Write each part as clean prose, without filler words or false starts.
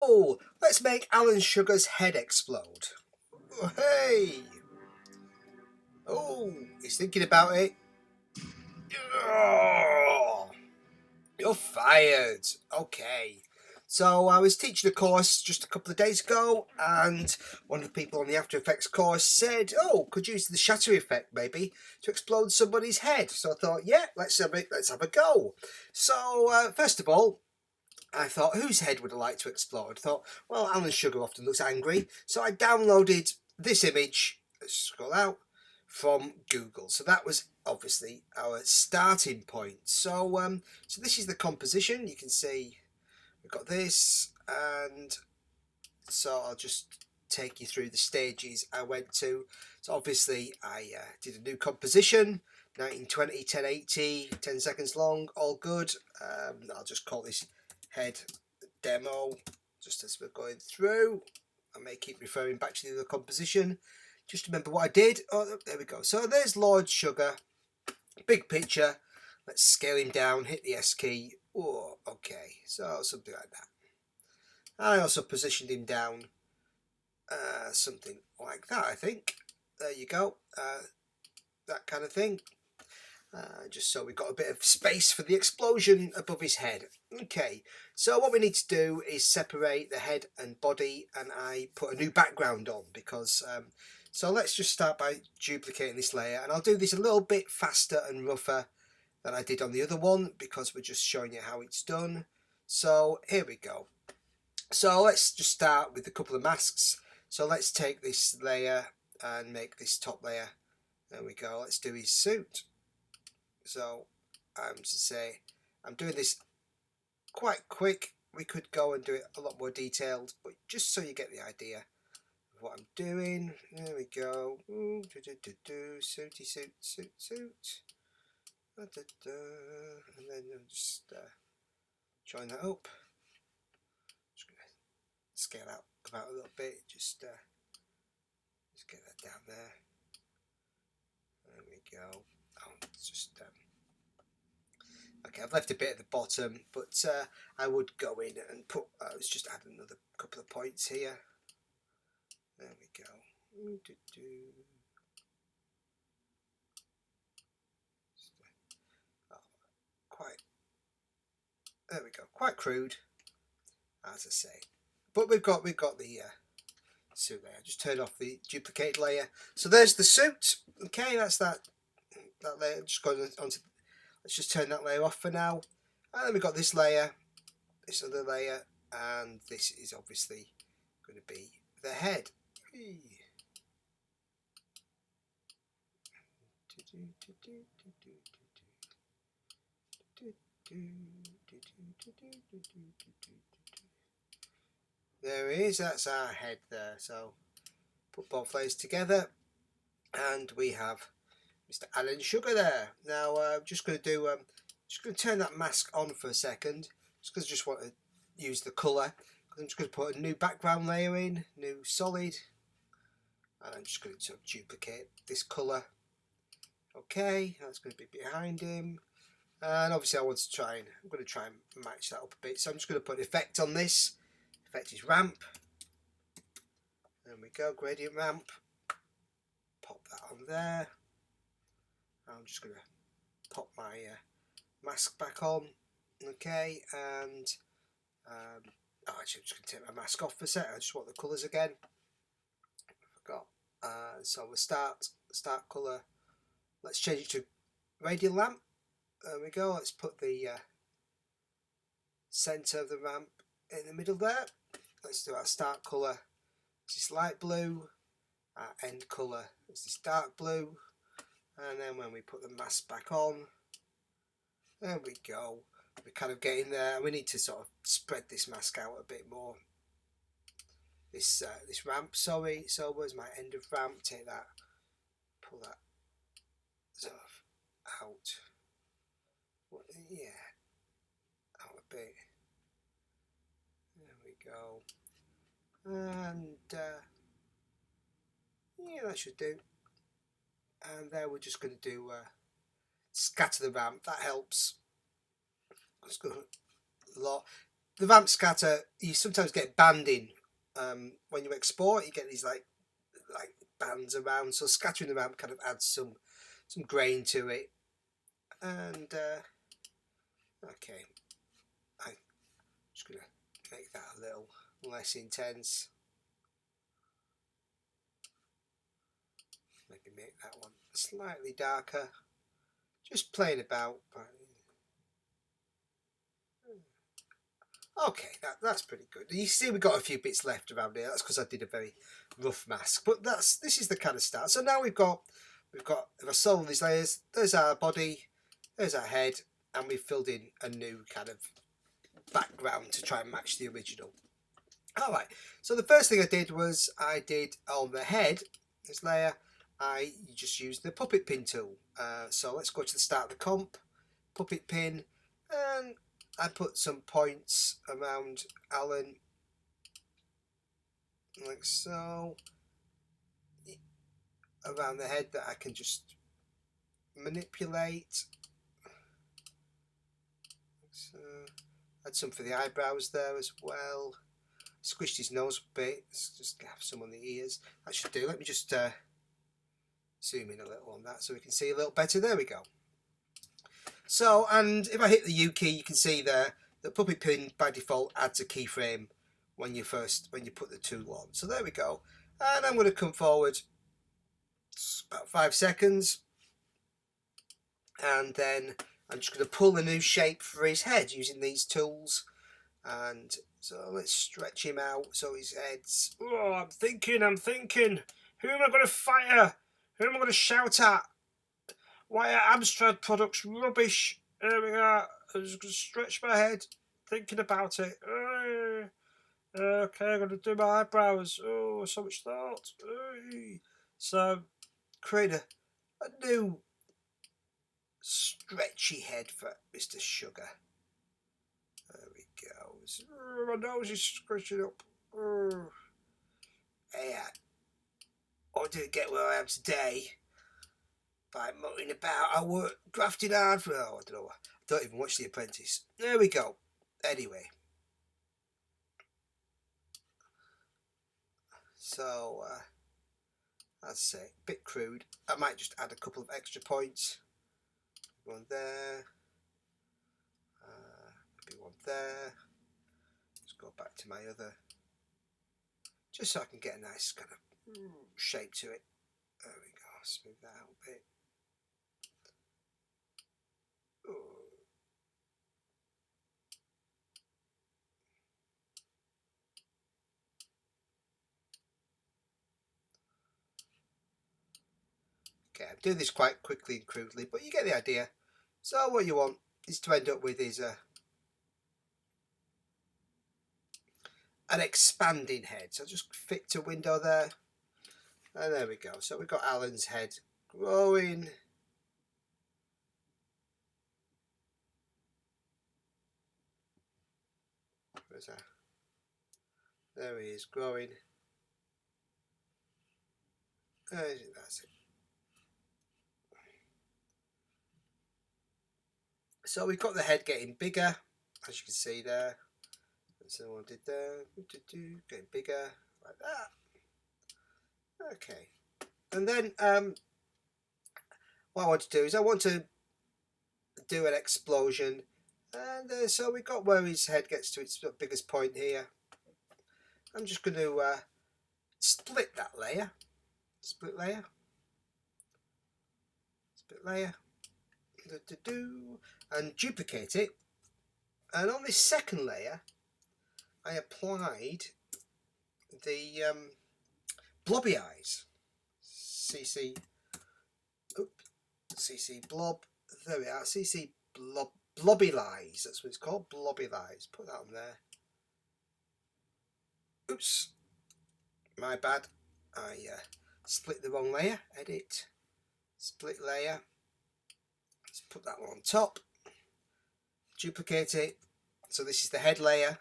Oh, let's make Alan Sugar's head explode. Oh, hey! Oh, he's thinking about it. Oh, you're fired. Okay. So I was teaching a course just a couple of days ago, and one of the people on the After Effects course said, "Oh, could you use the shatter effect maybe to explode somebody's head?" So I thought, "Yeah, let's have a go." So first of all, I thought, whose head would I like to explode? I thought, well, Alan Sugar often looks angry, so I downloaded this image. Let's scroll out from Google. So that was obviously our starting point. So this is the composition. You can see we've got this, and so I'll just take you through the stages I went to. So obviously I did a new composition, 1920, 1080, 10 seconds long, all good. I'll just call this head demo, just as we're going through. I may keep referring back to the other composition. Just remember what I did. Oh, there we go. So there's Lord Sugar, big picture. Let's scale him down, hit the S key. Oh, okay, so something like that. I also positioned him down something like that, I think. There you go, that kind of thing. Just so we've got a bit of space for the explosion above his head. Okay, so what we need to do is separate the head and body, and I put a new background on because so let's just start by duplicating this layer, and I'll do this a little bit faster and rougher than I did on the other one because we're just showing you how it's done. So here we go. So let's just start with a couple of masks. So let's take this layer and make this top layer. There we go. Let's do his suit. So I'm doing this quite quick. We could go and do it a lot more detailed, but just so you get the idea of what I'm doing. There we go. Suity suit, suit, suit. And then I'll just join that up. Just gonna scale out about a little bit. Just get that down there. There we go. Oh, it's just okay. I've left a bit at the bottom, but I would go in and put. Let's just add another couple of points here. There we go. Oh, quite. There we go. Quite crude, as I say. But we've got the suit layer. Just turn off the duplicate layer. So there's the suit. Okay, that's that layer. Just going onto. Let's just turn that layer off for now. And then we've got this layer, this other layer, and this is obviously going to be the head. There he is, that's our head there. So put both layers together and we have Mr. Alan Sugar there. Now I'm just going to do, just going to turn that mask on for a second, just because I just want to use the colour. I'm just going to put a new background layer in, new solid, and I'm just going to sort of duplicate this colour. Okay, that's going to be behind him. And obviously I'm going to try and match that up a bit. So I'm just going to put an effect on this. Effect is ramp. There we go, gradient ramp. Pop that on there. I'm just going to pop my mask back on. Okay, and actually I'm just going to take my mask off for a sec. I just want the colours again. I forgot. So we'll start colour. Let's change it to radial lamp. There we go. Let's put the centre of the ramp in the middle there. Let's do our start colour. This is light blue. Our end colour is this dark blue. And then when we put the mask back on, there we go. We're kind of getting there. We need to sort of spread this mask out a bit more. This ramp, sorry. So where's my end of ramp? Take that, pull that sort of out. Yeah, out a bit. There we go. And yeah, that should do. And there we're just going to do scatter the ramp. That helps. Let's go a lot. the ramp scatter, you sometimes get banding. When you export, you get these like bands around. So scattering the ramp kind of adds some grain to it. And okay, I'm just gonna make that a little less intense. Maybe make that one slightly darker. Just playing about. Okay, that's pretty good. You see, we got a few bits left around here. That's because I did a very rough mask. But this is the kind of start. So now we've got if I solve these layers, there's our body, there's our head, and we've filled in a new kind of background to try and match the original. All right. So the first thing I did was I did on the head, this layer, I just used the puppet pin tool. So let's go to the start of the comp, puppet pin, and I put some points around Alan, like so, around the head that I can just manipulate. So, add some for the eyebrows there as well. Squished his nose a bit, let's just have some on the ears. That should do. Let me just zoom in a little on that so we can see a little better. There we go. So, and if I hit the U key, you can see there the puppet pin by default adds a keyframe when you put the tool on. So there we go. And I'm going to come forward about 5 seconds, and then I'm just going to pull a new shape for his head using these tools. And so let's stretch him out so his head's. Oh, I'm thinking. Who am I going to fire? Who am I going to shout at? Why are Amstrad products rubbish? There we are. I'm just going to stretch my head, thinking about it. Okay, I'm going to do my eyebrows. Oh, so much thought. So, create a new stretchy head for Mr. Sugar. There we go. My nose is scratching up. Yeah. I didn't get where I am today by muttering about. I work grafting hard for. I don't know. I don't even watch The Apprentice. There we go. Anyway. So, that's it. Bit crude. I might just add a couple of extra points. One there. Maybe one there. Let's go back to my other. Just so I can get a nice kind of shape to it. There we go. Smooth that out a bit. Okay, I'm doing this quite quickly and crudely, but you get the idea. So what you want is to end up with is an expanding head. So just fit to window there. And there we go. So we've got Alan's head growing. Where's that? There he is, growing. That's it. So we've got the head getting bigger, as you can see there. So what I did there, getting bigger, like that. Okay. And then what I want to do is I want to do an explosion. And so we got where his head gets to its biggest point here. I'm just going to split that layer. Split layer. Split layer. And duplicate it. And on this second layer, I applied the blobby eyes. CC blob. There we are. CC blob. Blobby lies. That's what it's called. Blobby lies. Put that on there. Oops. My bad. I split the wrong layer. Edit. Split layer. Let's put that one on top. Duplicate it. So this is the head layer.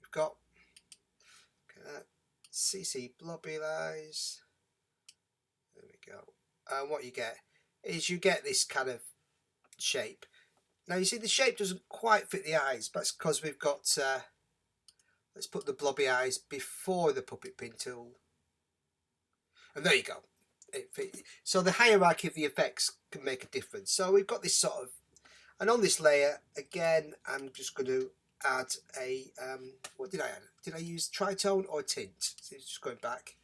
We've got CC blobby lies. There we go. And what you get is you get this kind of shape. Now you see the shape doesn't quite fit the eyes, but it's because we've got, let's put the blobby eyes before the puppet pin tool. And there you go. So the hierarchy of the effects can make a difference. So we've got this sort of, and on this layer, again, I'm just going to add a, what did I add? Did I use tritone or tint? So it's just going back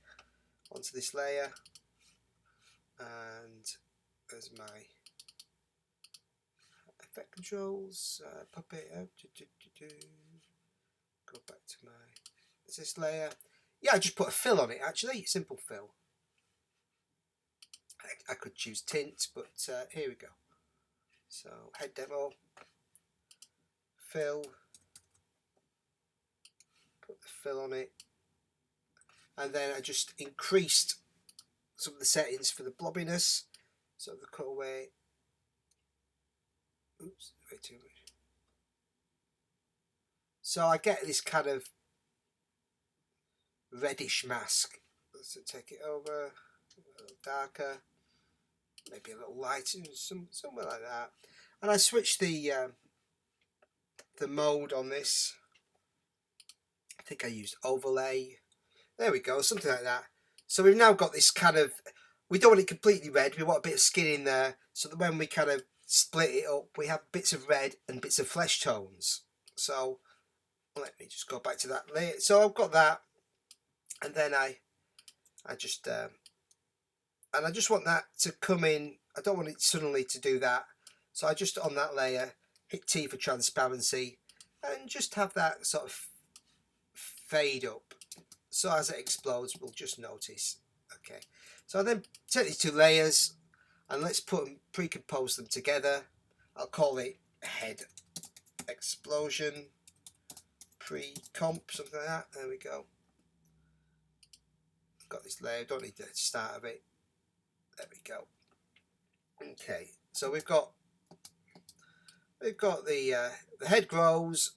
onto this layer. And there's my effect controls, puppet, go back to my, is this layer? Yeah, I just put a fill on it actually, simple fill. I could choose tint, but here we go. So head demo, fill, put the fill on it, and then I just increased some of the settings for the blobbiness. So the cutaway, oops, way too much. So I get this kind of reddish mask. So take it over, a little darker, maybe a little lighter, somewhere like that. And I switch the mode on this. I think I used overlay. There we go, something like that. So we've now got this kind of, we don't want it completely red, we want a bit of skin in there, so that when we kind of split it up, we have bits of red and bits of flesh tones. So let me just go back to that layer. So I've got that, and then I just and I just want that to come in. I don't want it suddenly to do that, so I just, on that layer, hit T for transparency and just have that sort of fade up, so as it explodes we'll just notice. Okay, so I then take these two layers and let's put them, pre-compose them together. I'll call it head explosion pre-comp, something like that. There we go. Got this layer, don't need the start of it. There we go. Okay, so we've got the head grows,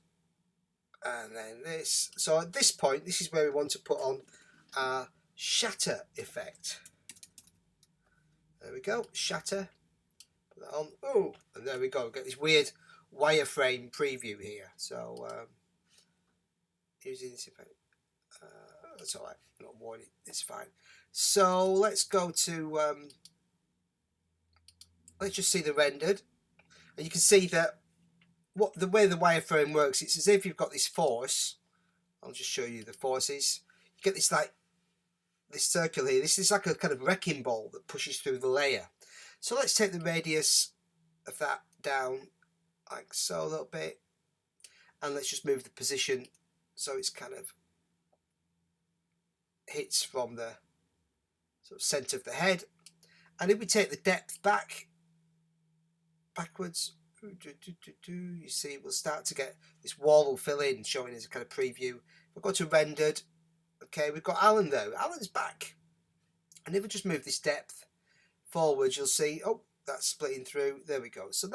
and then this. So at this point, this is where we want to put on our shatter effect. There we go, shatter. Put that on. Oh, and there we go. We've got this weird wireframe preview here. So using this effect. That's all right. Not worried. It's fine. So let's go to. Let's just see the rendered, and you can see that the way the wireframe works, it's as if you've got this force. I'll just show you the forces. You get this, like this circle here. This is like a kind of wrecking ball that pushes through the layer. So let's take the radius of that down like so a little bit, and let's just move the position so it's kind of hits from the sort of center of the head. And if we take the depth backwards, you see we'll start to get this wall will fill in, showing as a kind of preview. We'll go to rendered. Okay, we've got Alan though. Alan's back, and if we just move this depth forward, you'll see, oh, that's splitting through. There we go. So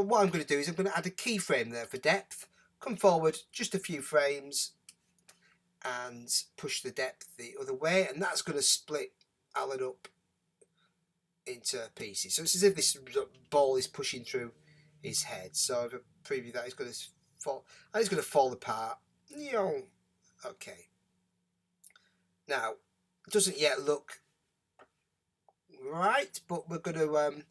what I'm going to do is I'm going to add a keyframe there for depth. Come forward just a few frames and push the depth the other way, and that's going to split Alan up into pieces. So it's as if this ball is pushing through his head. So if I preview that, it's going to fall, and it's going to fall apart. Okay. Now, it doesn't yet look right, but we're going to.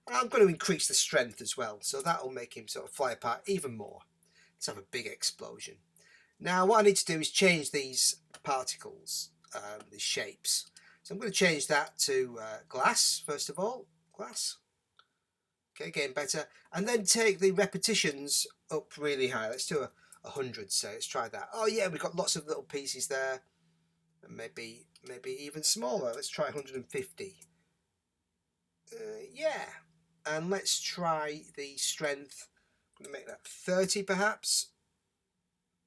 I'm going to increase the strength as well, so that will make him sort of fly apart even more. Let's have a big explosion. Now, what I need to do is change these particles, these shapes. So I'm going to change that to glass, first of all. Glass. Okay, getting better. And then take the repetitions up really high. Let's do 100, say. Let's try that. Oh yeah, we've got lots of little pieces there. And maybe even smaller. Let's try 150. Yeah. And let's try the strength. I'm going to make that 30 perhaps.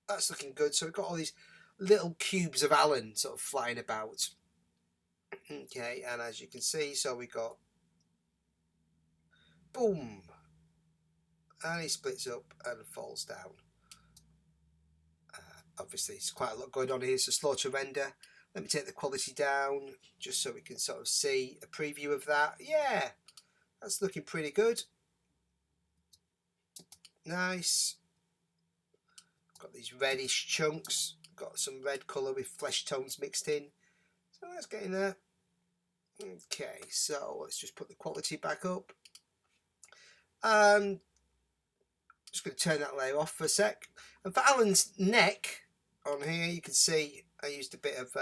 That's looking good. So we've got all these little cubes of Alan sort of flying about. Okay, and as you can see, so we got boom, and he splits up and falls down. Obviously, it's quite a lot going on here, so slow to render. Let me take the quality down just so we can sort of see a preview of that. Yeah, that's looking pretty good. Nice. Got these reddish chunks. Got some red colour with flesh tones mixed in. So let's get in there. Okay, so let's just put the quality back up. Just going to turn that layer off for a sec. And for Alan's neck on here, you can see I used a bit of,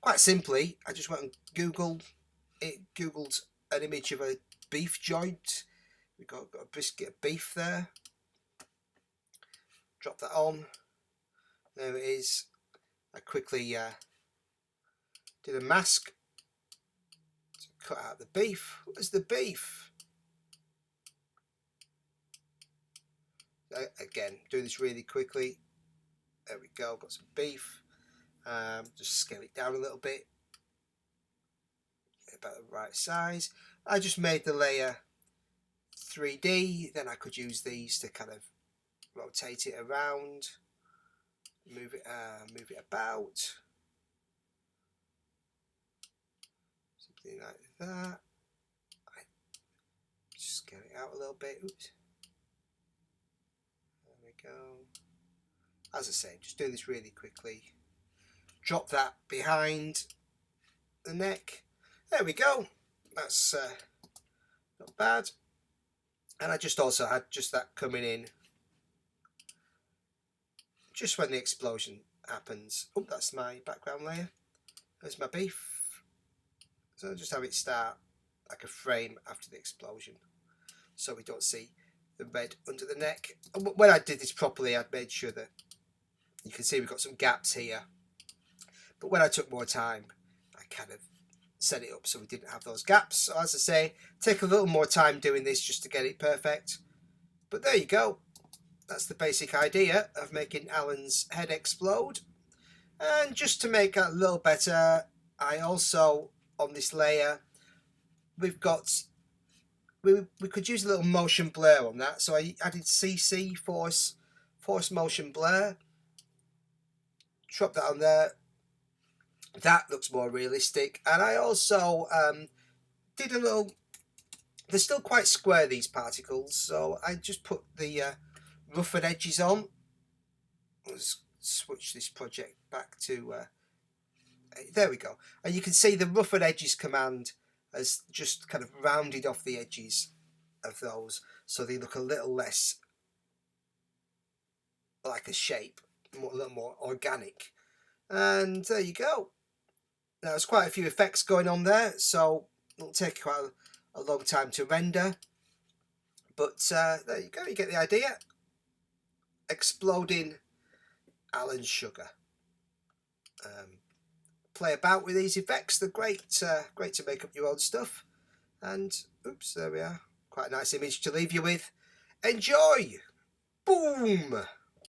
quite simply, I just went and Googled an image of a beef joint. We've got a brisket of beef there. Drop that on. There it is. I quickly did a mask to cut out the beef. Where's the beef? Again, doing this really quickly. There we go, got some beef. Just scale it down a little bit. About the right size. I just made the layer 3D, then I could use these to kind of rotate it around, move it about, something like that. Just scale it out a little bit. Oops. There we go. As I say, just doing this really quickly. Drop that behind the neck. There we go. That's not bad. And I just also had just that coming in just when the explosion happens. Oh, that's my background layer. There's my beef. So I'll just have it start like a frame after the explosion, so we don't see the red under the neck. And when I did this properly, I'd made sure that you can see we've got some gaps here. But when I took more time, I kind of set it up so we didn't have those gaps. So as I say, take a little more time doing this just to get it perfect. But there you go. That's the basic idea of making Alan's head explode. And just to make it a little better, I also, on this layer, we could use a little motion blur on that. So I added CC, force motion blur. Drop that on there. That looks more realistic. And I also did a little, they're still quite square, these particles, so I just put the roughened edges on. Let's switch this project back to, there we go. And you can see the roughened edges command has just kind of rounded off the edges of those, so they look a little less like a shape, a little more organic. And there you go. Now there's quite a few effects going on there, so it'll take quite a long time to render. But there you go, you get the idea. Exploding Alan Sugar. Play about with these effects, they're great, great to make up your own stuff. And oops, there we are. Quite a nice image to leave you with. Enjoy! Boom!